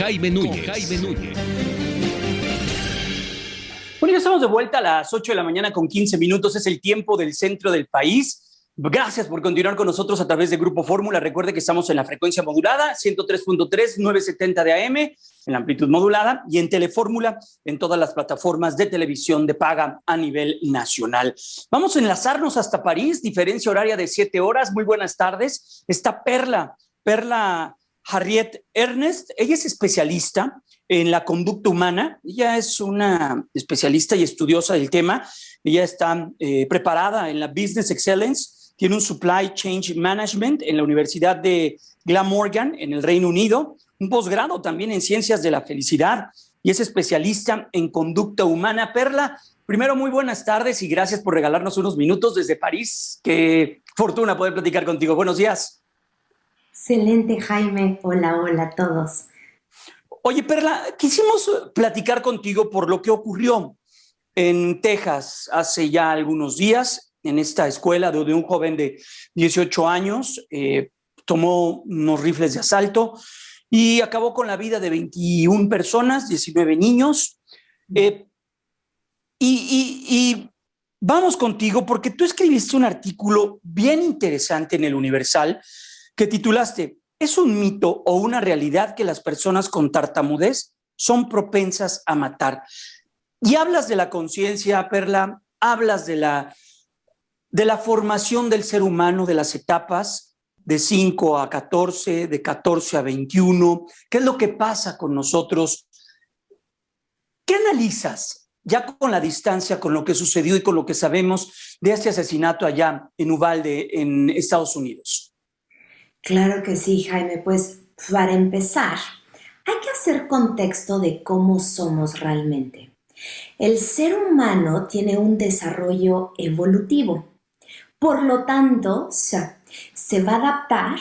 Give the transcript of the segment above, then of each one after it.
Jaime Núñez. Bueno, ya estamos de vuelta a las 8 de la mañana con 15 minutos. Es el tiempo del centro del país. Gracias por continuar con nosotros a través de Grupo Fórmula. Recuerde que estamos en la frecuencia modulada, 103.3, 970 de AM, en la amplitud modulada, y en Telefórmula, en todas las plataformas de televisión de paga a nivel nacional. Vamos a enlazarnos hasta París, diferencia horaria de 7 horas. Muy buenas tardes. Está Perla Harriet Ernest. Ella es especialista en la conducta humana. Ella es una especialista y estudiosa del tema. Ella está preparada en la Business Excellence. Tiene un Supply Chain Management en la Universidad de Glamorgan, en el Reino Unido. Un posgrado también en Ciencias de la Felicidad. Y es especialista en conducta humana. Perla, primero, muy buenas tardes y gracias por regalarnos unos minutos desde París. Qué fortuna poder platicar contigo. Buenos días. Excelente, Jaime. Hola a todos. Oye, Perla, quisimos platicar contigo por lo que ocurrió en Texas hace ya algunos días, en esta escuela donde un joven de 18 años tomó unos rifles de asalto y acabó con la vida de 21 personas, 19 niños. Y vamos contigo porque tú escribiste un artículo bien interesante en El Universal que titulaste: ¿Es un mito o una realidad que las personas con tartamudez son propensas a matar? Y hablas de la conciencia, Perla, hablas de la formación del ser humano, de las etapas de 5 a 14, de 14 a 21. ¿Qué es lo que pasa con nosotros? ¿Qué analizas ya con la distancia, con lo que sucedió y con lo que sabemos de este asesinato allá en Uvalde, en Estados Unidos? Claro que sí, Jaime. Pues para empezar, hay que hacer contexto de cómo somos realmente. El ser humano tiene un desarrollo evolutivo. Por lo tanto, se va a adaptar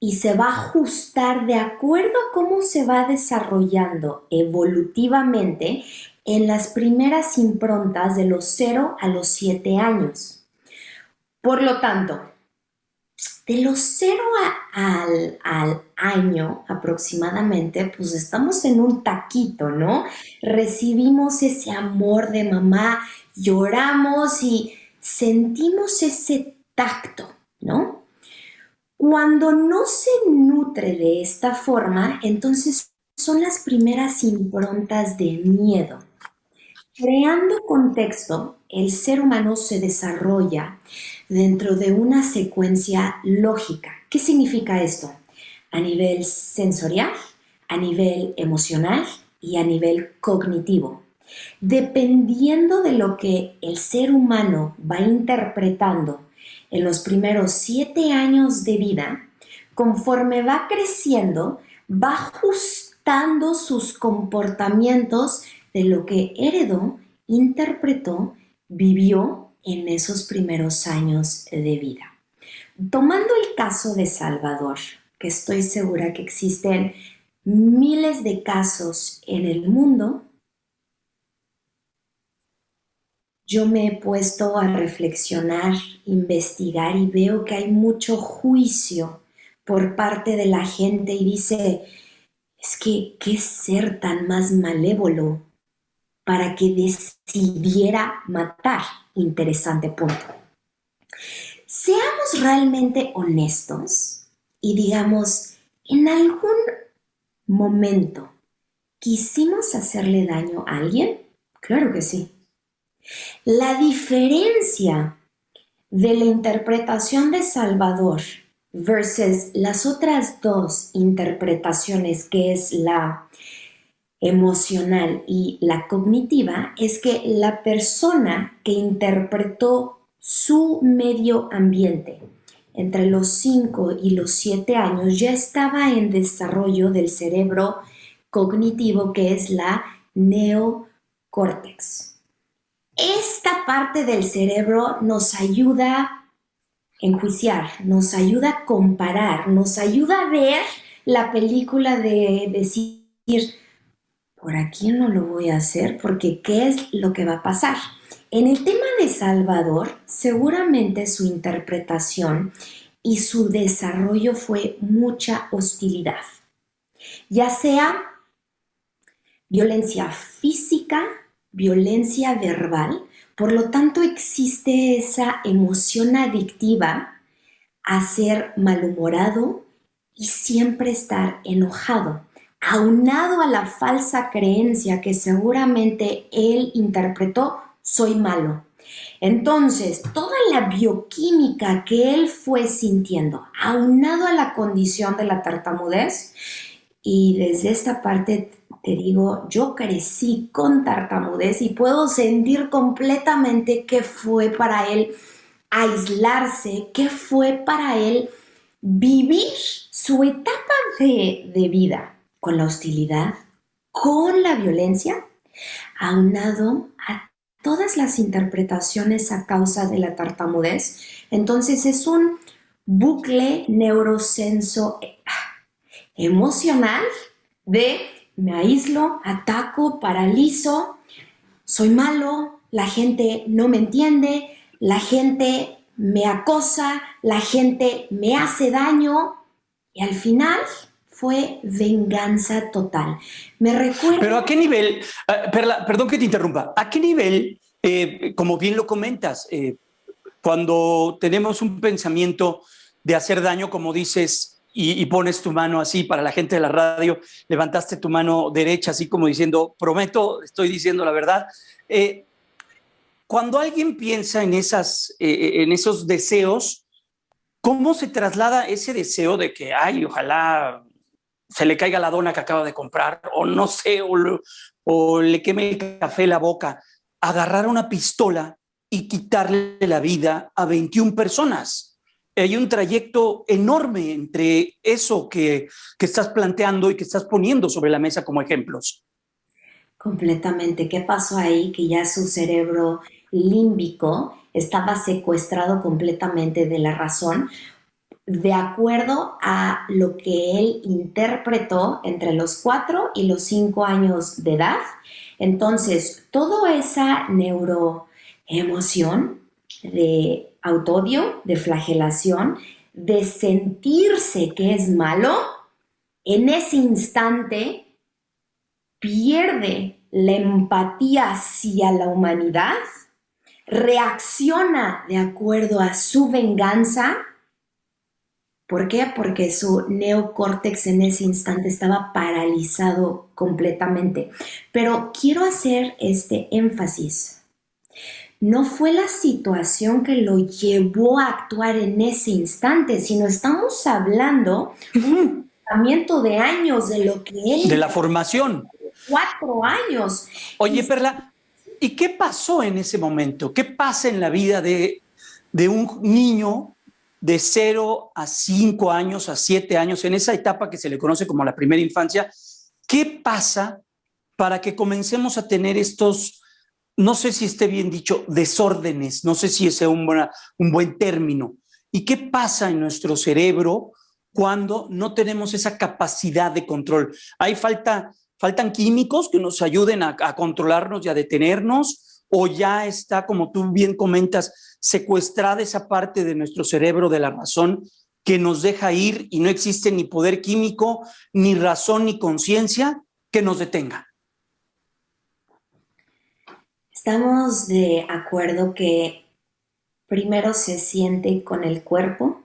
y se va a ajustar de acuerdo a cómo se va desarrollando evolutivamente en las primeras improntas de los 0 a los 7 años. Por lo tanto, de los 0 al año aproximadamente, pues estamos en un taquito, ¿no? Recibimos ese amor de mamá, lloramos y sentimos ese tacto, ¿no? Cuando no se nutre de esta forma, entonces son las primeras improntas de miedo. Creando contexto, el ser humano se desarrolla dentro de una secuencia lógica. ¿Qué significa esto? A nivel sensorial, a nivel emocional y a nivel cognitivo. Dependiendo de lo que el ser humano va interpretando en los primeros 7 años de vida, conforme va creciendo, va ajustando sus comportamientos de lo que heredó, interpretó, vivió en esos primeros años de vida. Tomando el caso de Salvador, que estoy segura que existen miles de casos en el mundo, yo me he puesto a reflexionar, investigar y veo que hay mucho juicio por parte de la gente y dice, es que qué ser tan más malévolo para que decidiera matar. Interesante punto. Seamos realmente honestos y digamos, en algún momento, ¿quisimos hacerle daño a alguien? Claro que sí. La diferencia de la interpretación de Salvador versus las otras dos interpretaciones, que es la emocional y la cognitiva, es que la persona que interpretó su medio ambiente entre los 5 y los 7 años ya estaba en desarrollo del cerebro cognitivo, que es la neocórtex. Esta parte del cerebro nos ayuda a enjuiciar, nos ayuda a comparar, nos ayuda a ver la película de decir, por aquí no lo voy a hacer porque ¿qué es lo que va a pasar? En el tema de Salvador, seguramente su interpretación y su desarrollo fue mucha hostilidad, ya sea violencia física, violencia verbal. Por lo tanto, existe esa emoción adictiva a ser malhumorado y siempre estar enojado, aunado a la falsa creencia que seguramente él interpretó: soy malo. Entonces, toda la bioquímica que él fue sintiendo, aunado a la condición de la tartamudez, y desde esta parte te digo, yo crecí con tartamudez y puedo sentir completamente qué fue para él aislarse, qué fue para él vivir su etapa de vida con la hostilidad, con la violencia, aunado a todas las interpretaciones a causa de la tartamudez. Entonces es un bucle neurosenso emocional de me aíslo, ataco, paralizo, soy malo, la gente no me entiende, la gente me acosa, la gente me hace daño, y al final fue venganza total. Me recuerdo... Pero ¿a qué nivel, Perla, perdón que te interrumpa, a qué nivel, como bien lo comentas, cuando tenemos un pensamiento de hacer daño, como dices, y pones tu mano así para la gente de la radio, levantaste tu mano derecha así como diciendo, prometo, estoy diciendo la verdad. Cuando alguien piensa en esos deseos, ¿cómo se traslada ese deseo de que, ay, ojalá se le caiga la dona que acaba de comprar, o no sé, o le queme el café la boca, agarrar una pistola y quitarle la vida a 21 personas? Hay un trayecto enorme entre eso que estás planteando y que estás poniendo sobre la mesa como ejemplos. Completamente. ¿Qué pasó ahí? Que ya su cerebro límbico estaba secuestrado completamente de la razón, de acuerdo a lo que él interpretó entre los 4 y los 5 años de edad. Entonces, toda esa neuroemoción de autodio, de flagelación, de sentirse que es malo, en ese instante pierde la empatía hacia la humanidad, reacciona de acuerdo a su venganza. ¿Por qué? Porque su neocórtex en ese instante estaba paralizado completamente. Pero quiero hacer este énfasis. No fue la situación que lo llevó a actuar en ese instante, sino estamos hablando un tratamiento de años de lo que De él... la formación. 4 años. Oye, Perla, ¿y qué pasó en ese momento? ¿Qué pasa en la vida de un niño de 0 a 5 años, a 7 años, en esa etapa que se le conoce como la primera infancia? ¿Qué pasa para que comencemos a tener estos, no sé si esté bien dicho, desórdenes, no sé si ese es un buen término? ¿Y qué pasa en nuestro cerebro cuando no tenemos esa capacidad de control? Hay faltan químicos que nos ayuden a controlarnos y a detenernos, o ya está, como tú bien comentas, secuestrada esa parte de nuestro cerebro, de la razón, que nos deja ir y no existe ni poder químico, ni razón, ni conciencia que nos detenga. Estamos de acuerdo que primero se siente con el cuerpo.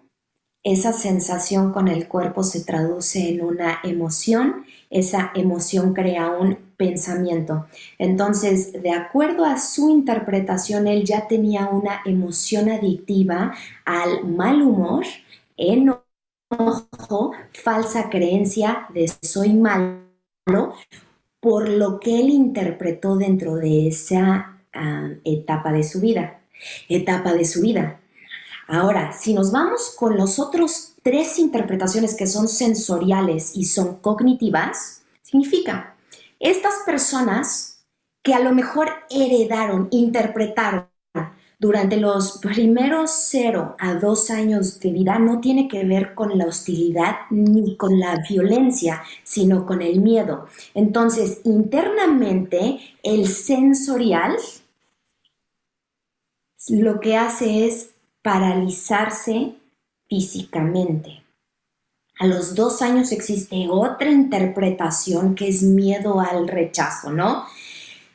Esa sensación con el cuerpo se traduce en una emoción, esa emoción crea un pensamiento. Entonces, de acuerdo a su interpretación, él ya tenía una emoción adictiva al mal humor, enojo, falsa creencia de soy malo, por lo que él interpretó dentro de esa etapa de su vida. Etapa de su vida. Ahora, si nos vamos con los otros 3 interpretaciones que son sensoriales y son cognitivas, significa estas personas que a lo mejor heredaron, interpretaron durante los primeros 0 a 2 años de vida, no tiene que ver con la hostilidad ni con la violencia, sino con el miedo. Entonces, internamente, el sensorial lo que hace es paralizarse físicamente. A los 2 años existe otra interpretación que es miedo al rechazo, ¿no?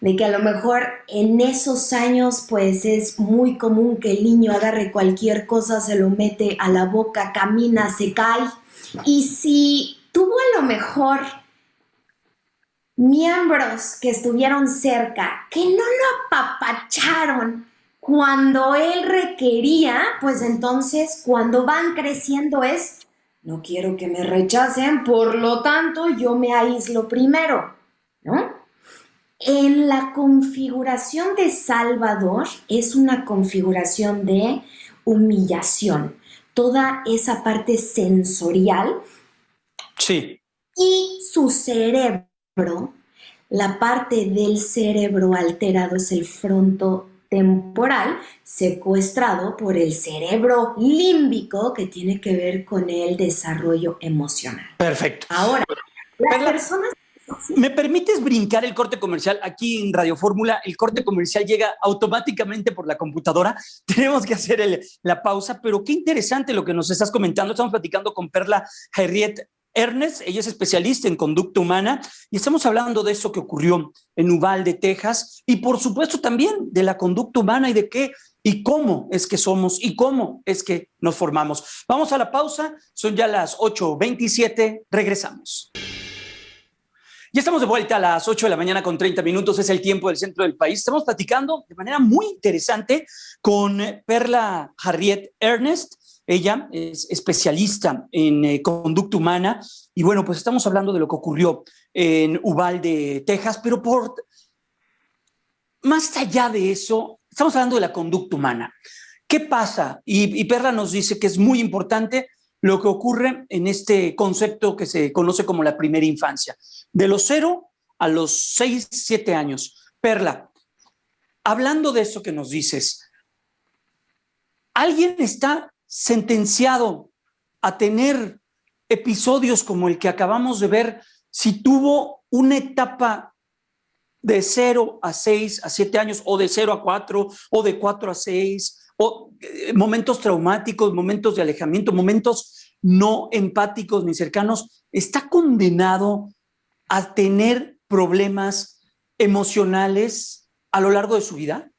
De que a lo mejor en esos años pues es muy común que el niño agarre cualquier cosa, se lo mete a la boca, camina, se cae. Y si tuvo a lo mejor miembros que estuvieron cerca, que no lo apapacharon cuando él requería, pues entonces cuando van creciendo es, no quiero que me rechacen, por lo tanto yo me aíslo primero, ¿no? En la configuración de Salvador es una configuración de humillación, toda esa parte sensorial. Sí. Y su cerebro, la parte del cerebro alterado es el frontotemporal, secuestrado por el cerebro límbico que tiene que ver con el desarrollo emocional. Perfecto. Ahora, las Perla, personas... ¿me permites brincar el corte comercial? Aquí en Radio Fórmula, el corte comercial llega automáticamente por la computadora. Tenemos que hacer la pausa, pero qué interesante lo que nos estás comentando. Estamos platicando con Perla Harriet Ernest, ella es especialista en conducta humana y estamos hablando de eso que ocurrió en Uvalde, Texas, y por supuesto también de la conducta humana y de qué y cómo es que somos y cómo es que nos formamos. Vamos a la pausa, son ya las 8:27, regresamos. Ya estamos de vuelta a las 8 de la mañana con 30 minutos, es el tiempo del centro del país. Estamos platicando de manera muy interesante con Perla Harriet Ernest. Ella es especialista en conducta humana y bueno, pues estamos hablando de lo que ocurrió en Uvalde, Texas, pero más allá de eso, estamos hablando de la conducta humana. ¿Qué pasa? Y Perla nos dice que es muy importante lo que ocurre en este concepto que se conoce como la primera infancia, de los 0 a los 6, 7 años. Perla, hablando de eso que nos dices, ¿alguien está sentenciado a tener episodios como el que acabamos de ver si tuvo una etapa de 0 a 6 a 7 años o de 0 a 4 o de 4 a 6 o momentos traumáticos, momentos de alejamiento, momentos no empáticos ni cercanos? ¿Está condenado a tener problemas emocionales a lo largo de su vida?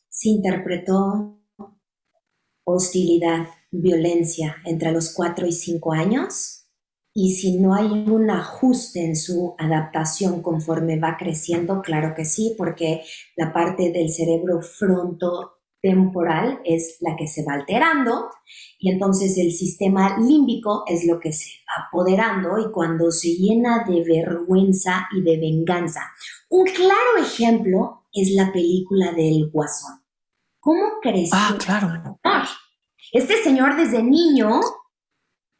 Se interpretó hostilidad, violencia entre los 4 y 5 años, y si no hay un ajuste en su adaptación conforme va creciendo, claro que sí, porque la parte del cerebro frontotemporal es la que se va alterando y entonces el sistema límbico es lo que se va apoderando y cuando se llena de vergüenza y de venganza. Un claro ejemplo es la película del Guasón. ¿Cómo creció? Ah, claro. Este señor desde niño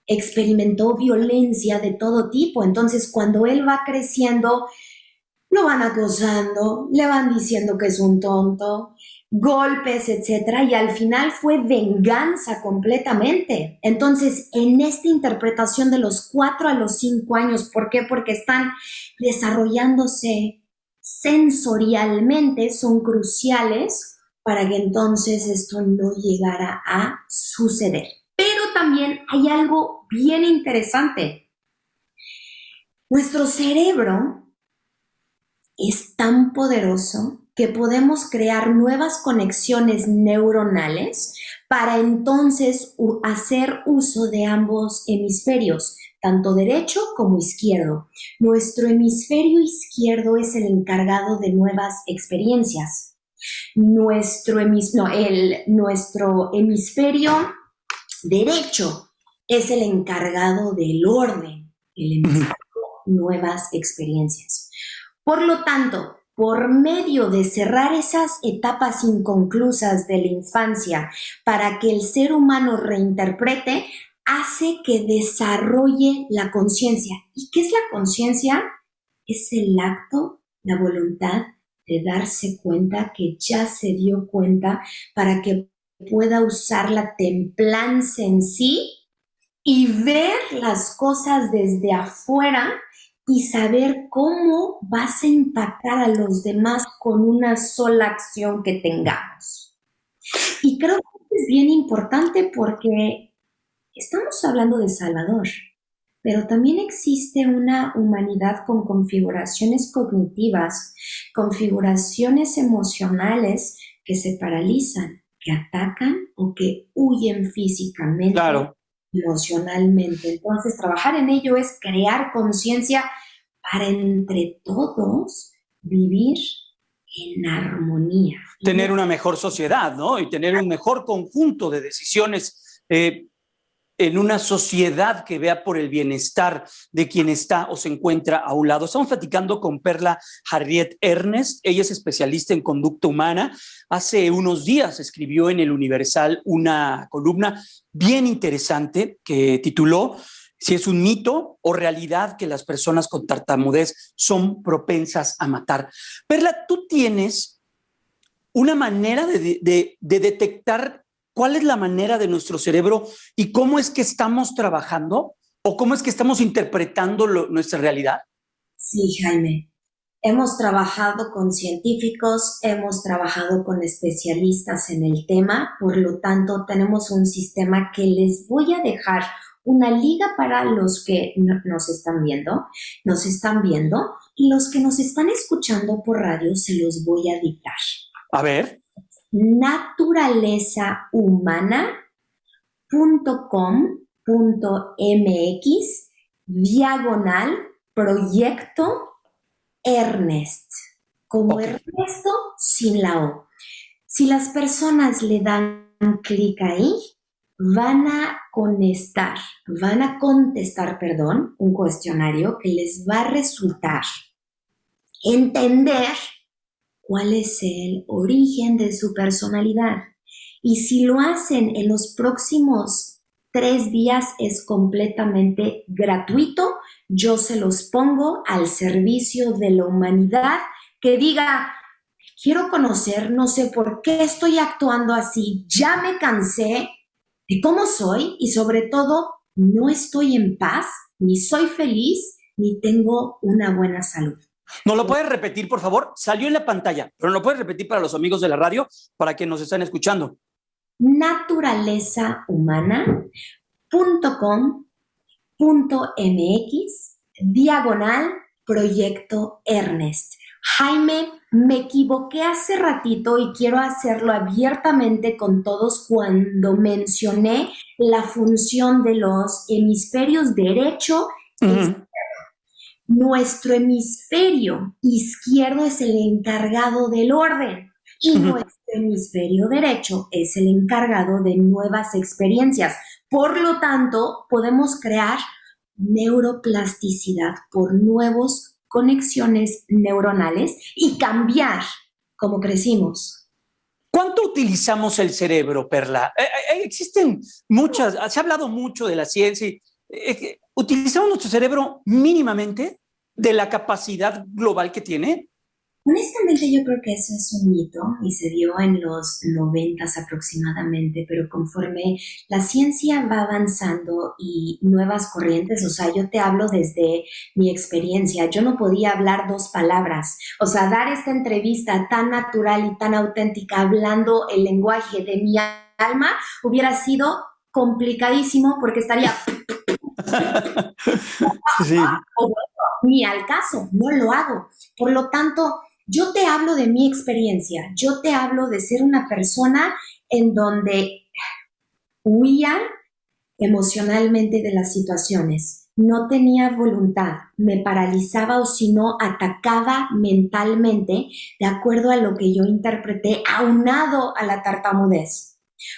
experimentó violencia de todo tipo, entonces cuando él va creciendo, lo van acosando, le van diciendo que es un tonto, golpes, etcétera, y al final fue venganza completamente. Entonces, en esta interpretación de los 4 a los 5 años, ¿por qué? Porque están desarrollándose sensorialmente, son cruciales para que entonces esto no llegara a suceder. Pero también hay algo bien interesante. Nuestro cerebro es tan poderoso que podemos crear nuevas conexiones neuronales para entonces hacer uso de ambos hemisferios, tanto derecho como izquierdo. Nuestro hemisferio izquierdo es el encargado de nuevas experiencias. Nuestro hemisferio derecho es el encargado del orden, el hemisferio nuevas experiencias. Por lo tanto, por medio de cerrar esas etapas inconclusas de la infancia para que el ser humano reinterprete, hace que desarrolle la conciencia. ¿Y qué es la conciencia? Es el acto, la voluntad de darse cuenta que ya se dio cuenta para que pueda usar la templanza en sí y ver las cosas desde afuera y saber cómo vas a impactar a los demás con una sola acción que tengamos. Y creo que es bien importante porque estamos hablando de Salvador, pero también existe una humanidad con configuraciones cognitivas, configuraciones emocionales que se paralizan, que atacan o que huyen físicamente, Claro. emocionalmente. Entonces, trabajar en ello es crear conciencia para entre todos vivir en armonía. Tener una mejor sociedad, ¿no? Y tener un mejor conjunto de decisiones en una sociedad que vea por el bienestar de quien está o se encuentra a un lado. Estamos platicando con Perla Harriet Ernest. Ella es especialista en conducta humana. Hace unos días escribió en El Universal una columna bien interesante que tituló si es un mito o realidad que las personas con tartamudez son propensas a matar. Perla, tú tienes una manera de detectar cuál es la manera de nuestro cerebro y cómo es que estamos trabajando o cómo es que estamos interpretando nuestra realidad. Sí, Jaime. Hemos trabajado con científicos, hemos trabajado con especialistas en el tema, por lo tanto tenemos un sistema que les voy a dejar una liga para los que nos están viendo, y los que nos están escuchando por radio se los voy a dictar. A ver. naturalezahumana.com.mx/proyecto Ernest, como okay. Ernesto sin la O. Si las personas le dan clic ahí, van a contestar, un cuestionario que les va a resultar entender cuál es el origen de su personalidad. Y si lo hacen en los próximos 3 días es completamente gratuito. Yo se los pongo al servicio de la humanidad que diga, quiero conocer, no sé por qué estoy actuando así, ya me cansé de cómo soy y sobre todo no estoy en paz, ni soy feliz, ni tengo una buena salud. ¿No lo puedes repetir, por favor? Salió en la pantalla, pero ¿no lo puedes repetir para los amigos de la radio, para que nos están escuchando? naturalezahumana.com.mx/proyecto Ernest. Jaime, me equivoqué hace ratito y quiero hacerlo abiertamente con todos cuando mencioné la función de los hemisferios derecho e izquierdo. Nuestro hemisferio izquierdo es el encargado del orden y nuestro hemisferio derecho es el encargado de nuevas experiencias. Por lo tanto, podemos crear neuroplasticidad por nuevas conexiones neuronales y cambiar cómo crecimos. ¿Cuánto utilizamos el cerebro, Perla? Existen muchas, se ha hablado mucho de la ciencia. ¿Utilizamos nuestro cerebro mínimamente de la capacidad global que tiene? Honestamente, yo creo que eso es un mito y se dio en los 90s aproximadamente, pero conforme la ciencia va avanzando y nuevas corrientes, o sea, yo te hablo desde mi experiencia, yo no podía hablar 2 palabras, o sea, dar esta entrevista tan natural y tan auténtica, hablando el lenguaje de mi alma, hubiera sido complicadísimo porque estaría... Sí. Ni al caso, no lo hago. Por lo tanto, yo te hablo de mi experiencia, yo te hablo de ser una persona en donde huía emocionalmente de las situaciones, no tenía voluntad, me paralizaba o si no, atacaba mentalmente de acuerdo a lo que yo interpreté, aunado a la tartamudez.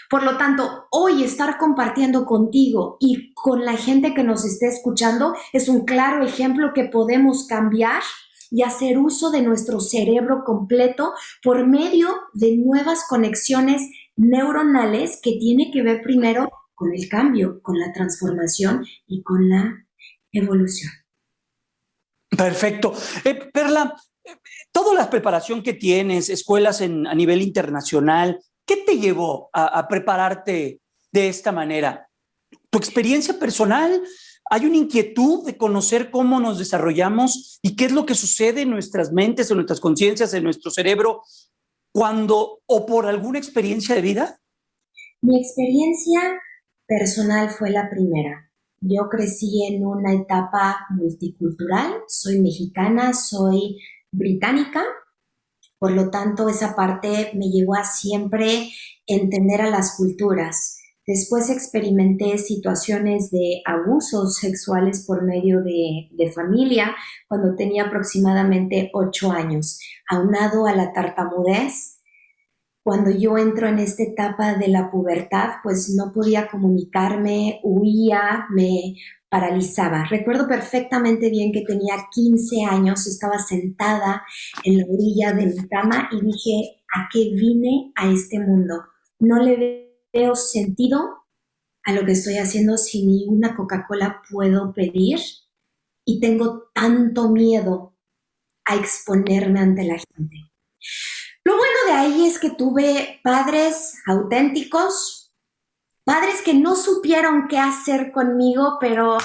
Por lo tanto, hoy estar compartiendo contigo y con la gente que nos esté escuchando es un claro ejemplo que podemos cambiar y hacer uso de nuestro cerebro completo por medio de nuevas conexiones neuronales que tiene que ver primero con el cambio, con la transformación y con la evolución. Perfecto. Perla, toda la preparación que tienes, escuelas a nivel internacional, ¿qué te llevó a prepararte de esta manera? ¿Tu experiencia personal? ¿Hay una inquietud de conocer cómo nos desarrollamos y qué es lo que sucede en nuestras mentes, en nuestras conciencias, en nuestro cerebro, cuando o por alguna experiencia de vida? Mi experiencia personal fue la primera. Yo crecí en una etapa multicultural, soy mexicana, soy británica, por lo tanto esa parte me llevó a siempre entender a las culturas. Después experimenté situaciones de abusos sexuales por medio de familia cuando tenía aproximadamente 8 años, aunado a la tartamudez. Cuando yo entro en esta etapa de la pubertad, pues no podía comunicarme, huía, me paralizaba. Recuerdo perfectamente bien que tenía 15 años, estaba sentada en la orilla de mi cama y dije, ¿a qué vine a este mundo? No le veo sentido a lo que estoy haciendo si ni una Coca-Cola puedo pedir y tengo tanto miedo a exponerme ante la gente. Lo bueno de ahí es que tuve padres auténticos, padres que no supieron qué hacer conmigo, pero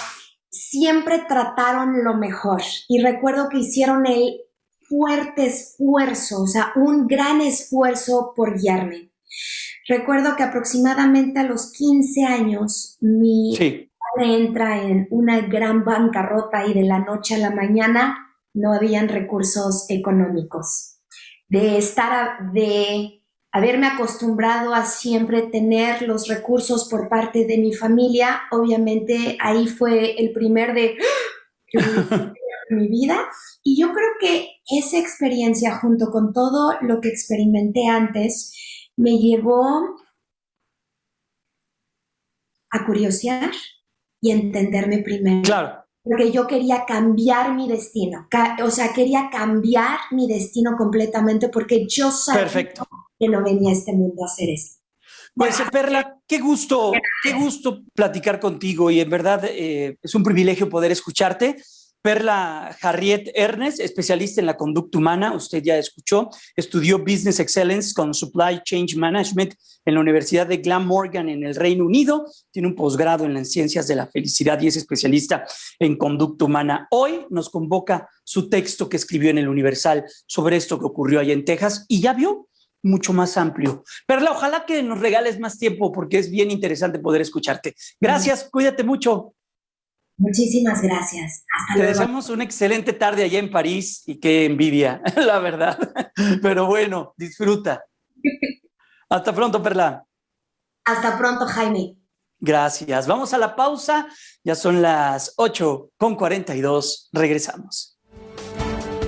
siempre trataron lo mejor. Y recuerdo que hicieron el fuerte esfuerzo, o sea, un gran esfuerzo por guiarme. Recuerdo que aproximadamente a los 15 años mi Sí. padre entra en una gran bancarrota y de la noche a la mañana no habían recursos económicos. De haberme acostumbrado a siempre tener los recursos por parte de mi familia, obviamente ahí fue el primer de mi vida. Y yo creo que esa experiencia, junto con todo lo que experimenté antes, me llevó a curiosear y a entenderme primero. Claro. Porque yo quería cambiar mi destino, o sea, quería cambiar mi destino completamente porque yo sabía Perfecto. que no venía a este mundo a hacer esto. Pues Perla, qué gusto platicar contigo y en verdad es un privilegio poder escucharte. Perla Harriet Ernest, especialista en la conducta humana, usted ya escuchó, estudió Business Excellence con Supply Chain Management en la Universidad de Glamorgan en el Reino Unido, tiene un posgrado en las ciencias de la felicidad y es especialista en conducta humana. Hoy nos convoca su texto que escribió en el Universal sobre esto que ocurrió allá en Texas y ya vio mucho más amplio. Perla, ojalá que nos regales más tiempo porque es bien interesante poder escucharte. Gracias, cuídate mucho. Muchísimas gracias. Hasta Te luego. deseamos una excelente tarde allá en París y qué envidia, la verdad. Pero bueno, disfruta. Hasta pronto, Perla. Hasta pronto, Jaime. Gracias. Vamos a la pausa. Ya son las 8:42. Regresamos.